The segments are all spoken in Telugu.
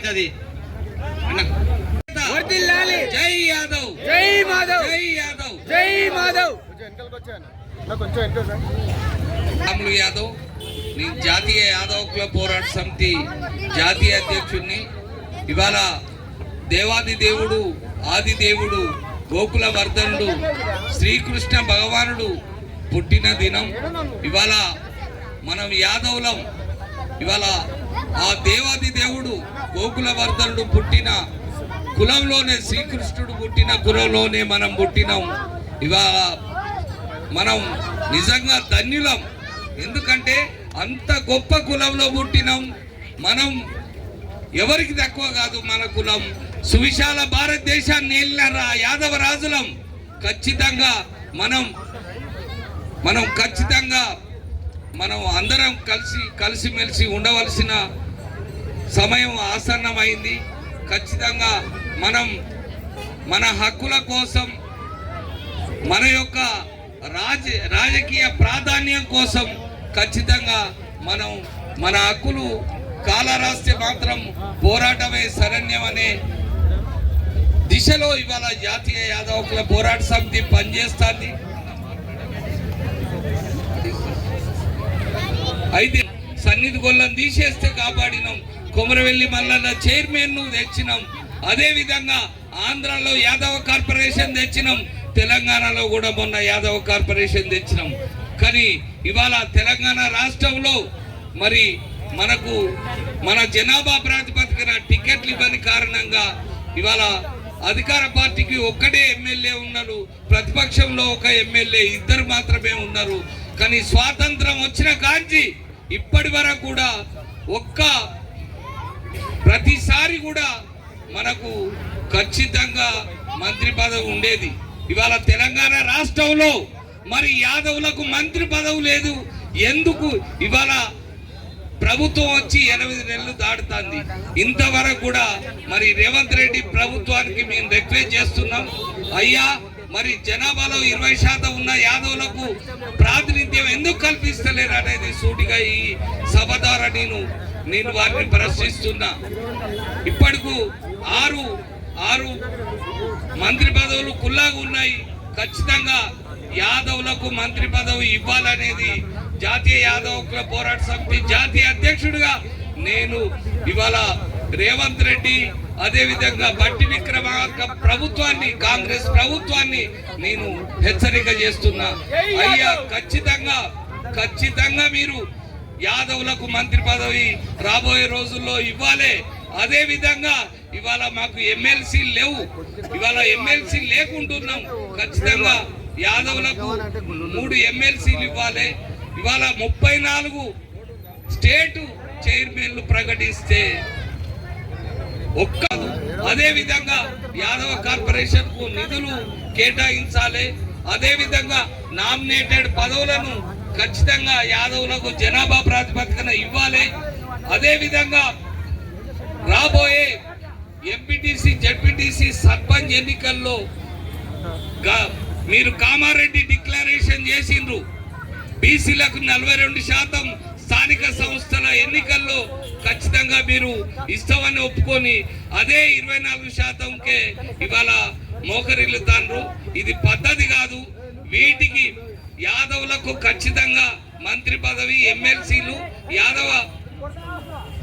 అవుతుంది. జై యాదవ్, జై మాధవ్, జై యాదవ్, జై మాధవ్. రాములు యాదవ్, నేను జాతీయ యాదవ్ క్లబ్ పోరాట సమితి జాతీయ అధ్యక్షుడిని. ఇవాళ దేవాది దేవుడు, ఆది దేవుడు, గోకుల వర్ధనుడు శ్రీకృష్ణ భగవానుడు పుట్టిన దినం. ఇవాళ మనం యాదవులం. ఇవాళ ఆ దేవాది దేవుడు గోకుల వర్ధనుడు పుట్టిన కులంలోనే, శ్రీకృష్ణుడు పుట్టిన కులంలోనే మనం పుట్టినాం. ఇవాళ మనం నిజంగా ధన్యులం. ఎందుకంటే అంత గొప్ప కులంలో పుట్టినాం మనం. ఎవరికి తక్కువ కాదు మన కులం. సువిశాల భారతదేశాన్ని ఏలిన యాదవ రాజులం. ఖచ్చితంగా మనం అందరం కలిసిమెలిసి ఉండవలసిన సమయం ఆసన్నమైంది. ఖచ్చితంగా మనం మన హక్కుల కోసం, మన యొక్క రాజకీయ ప్రాధాన్యం కోసం ఖచ్చితంగా మనం మన హక్కులు కాలరాస్తే మాత్రం పోరాటమే శరణ్యం అనే దిశలో ఇవాళ జాతీయ యాదవ క్లబ్ పోరాట సమితి పనిచేస్తుంది. అయితే సన్నిధి గొల్లను తీసేస్తే కాపాడినాం. కొమరవెల్లి మల్లన్న చైర్మన్ ను తెచ్చినాం. అదే విధంగా ఆంధ్రాలో యాదవ కార్పొరేషన్ తెచ్చినాం. తెలంగాణలో కూడా మొన్న యాదవ కార్పొరేషన్ తెచ్చినాం. కానీ ఇవాళ తెలంగాణ రాష్ట్రంలో మరి మనకు మన జనాభా ప్రాతిపదికన టికెట్లు ఇవ్వని కారణంగా ఇవాళ అధికార పార్టీకి ఒక్కడే ఎమ్మెల్యే ఉన్నారు, ప్రతిపక్షంలో ఒక ఎమ్మెల్యే, ఇద్దరు మాత్రమే ఉన్నారు. కానీ స్వాతంత్రం వచ్చిన కాంచి ఇప్పటి వరకు కూడా ప్రతిసారి కూడా మనకు ఖచ్చితంగా మంత్రి పదవి ఉండేది. ఇవాళ తెలంగాణ రాష్ట్రంలో మరి యాదవులకు మంత్రి పదవి లేదు. ఎందుకు? ఇవాళ ప్రభుత్వం వచ్చి 8 నెలలు దాటుతుంది. ఇంతవరకు కూడా మరి రేవంత్ రెడ్డి ప్రభుత్వానికి మేము రిక్వెస్ట్ చేస్తున్నాం, అయ్యా మరి జనాభాలో 20% ఉన్న యాదవులకు ప్రాతినిధ్యం ఎందుకు కల్పిస్తలేరు అనేది సూటిగా ఈ సభ ద్వారా నేను వారిని ప్రశ్నిస్తున్నా. ఇప్పటికు 6 మంత్రి పదవులు కుల్లాగా ఉన్నాయి. ఖచ్చితంగా యాదవులకు మంత్రి పదవి ఇవ్వాలనేది జాతీయ యాదవ్ క్లబ్ పోరాట సమితి జాతీయ అధ్యక్షుడిగా నేను ఇవాళ రేవంత్ రెడ్డి, అదే విధంగా బట్టి విక్రమార్క ప్రభుత్వాన్ని, కాంగ్రెస్ ప్రభుత్వాన్ని నేను హెచ్చరిక చేస్తున్నా. అయ్యా ఖచ్చితంగా మీరు యాదవులకు మంత్రి పదవి రాబోయే రోజుల్లో ఇవ్వాలి. అదే విధంగా ఇవాళ మాకు ఎమ్మెల్సీ లేవు. ఇవాళ ఎమ్మెల్సీ లేకుంటున్నాం. ఖచ్చితంగా యాదవులకు 3 ఎమ్మెల్సీలు ఇవ్వాలి. ఇవాళ 34 స్టేట్ చైర్మన్లు ప్రకటిస్తే అదే విధంగా యాదవ కార్పొరేషన్ కు నిధులు కేటాయించాలి. అదే విధంగా నామినేటెడ్ పదవులను ఖచ్చితంగా యాదవులకు జనాభా ప్రాతిపదికన ఇవ్వాలి. అదే విధంగా రాబోయే ఎంపీటీసీ, జడ్పీటీసీ, సర్పంచ్ ఎన్నికల్లో మీరు కామారెడ్డి డిక్లరేషన్ చేసిండ్రు. బీసీలకు 42% స్థానిక సంస్థల ఎన్నికల్లో ఖచ్చితంగా మీరు ఇస్తామని ఒప్పుకొని అదే 24%కే ఇవాళ మోకరిల్లుతాండ్రు. ఇది పద్ధతి కాదు. వీటికి యాదవులకు ఖచ్చితంగా మంత్రి పదవి, ఎమ్మెల్సీలు, యాదవ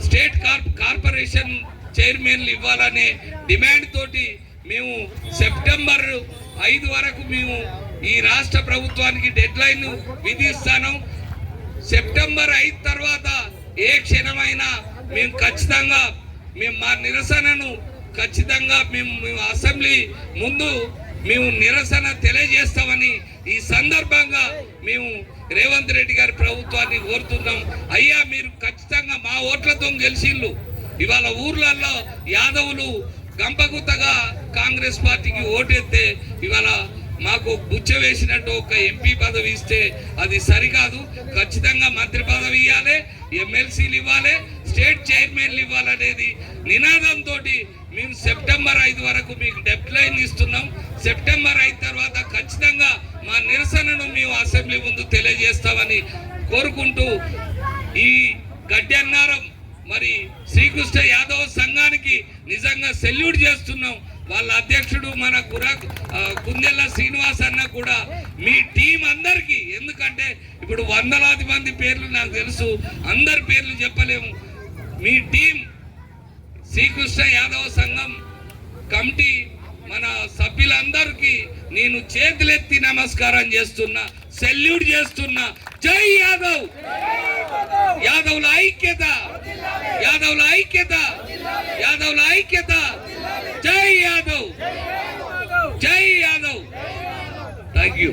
స్టేట్ కార్పొరేషన్ చైర్మన్లు ఇవ్వాలనే డిమాండ్ తోటి మేము సెప్టెంబర్ 5 వరకు మేము ఈ రాష్ట్ర ప్రభుత్వానికి డెడ్ లైన్ విధిస్తాను. సెప్టెంబర్ 5 తర్వాత ఏ క్షణమైనా మేము ఖచ్చితంగా మా నిరసనను ఖచ్చితంగా మేము అసెంబ్లీ ముందు మేము నిరసన తెలియజేస్తామని ఈ సందర్భంగా మేము రేవంత్ రెడ్డి గారి ప్రభుత్వాన్ని కోరుతున్నాం. అయ్యా మీరు ఖచ్చితంగా మా ఓట్లతో గెలిచిళ్ళు. ఇవాళ ఊర్లలో యాదవులు గంపగుత్తగా కాంగ్రెస్ పార్టీకి ఓటెత్తే ఇవాళ మాకు బుచ్చ వేసినట్టు ఒక ఎంపీ పదవి ఇస్తే అది సరికాదు. ఖచ్చితంగా మంత్రి పదవి ఇవ్వాలి, ఎమ్మెల్సీలు ఇవ్వాలి, స్టేట్ చైర్మన్లు ఇవ్వాలనేది నినాదంతో మేము సెప్టెంబర్ 5 వరకు మీకు డెడ్ లైన్ ఇస్తున్నాం. సెప్టెంబర్ 5 తర్వాత ఖచ్చితంగా మా నిరసనను మేము అసెంబ్లీ ముందు తెలియజేస్తామని కోరుకుంటూ ఈ గడ్డన్నారం మరి శ్రీకృష్ణ యాదవ్ సంఘానికి నిజంగా సెల్యూట్ చేస్తున్నాం. వాళ్ళ అధ్యక్షుడు మన కుందెల్ల శ్రీనివాస్ అన్న కూడా మీ టీం అందరికీ, ఎందుకంటే ఇప్పుడు వందలాది మంది పేర్లు నాకు తెలుసు, అందరి పేర్లు చెప్పలేము. మీ టీం శ్రీకృష్ణ యాదవ్ సంఘం కమిటీ మన సభ్యులందరికీ నేను చేతులెత్తి నమస్కారం చేస్తున్నా, సెల్యూట్ చేస్తున్నా. జై యాదవ్, యాదవ్ల ఐక్యత, యాదవ్ల ఐక్యత, యాదవ్ల ఐక్యత. జై యాదవ్, జై యాదవ్. Thank you.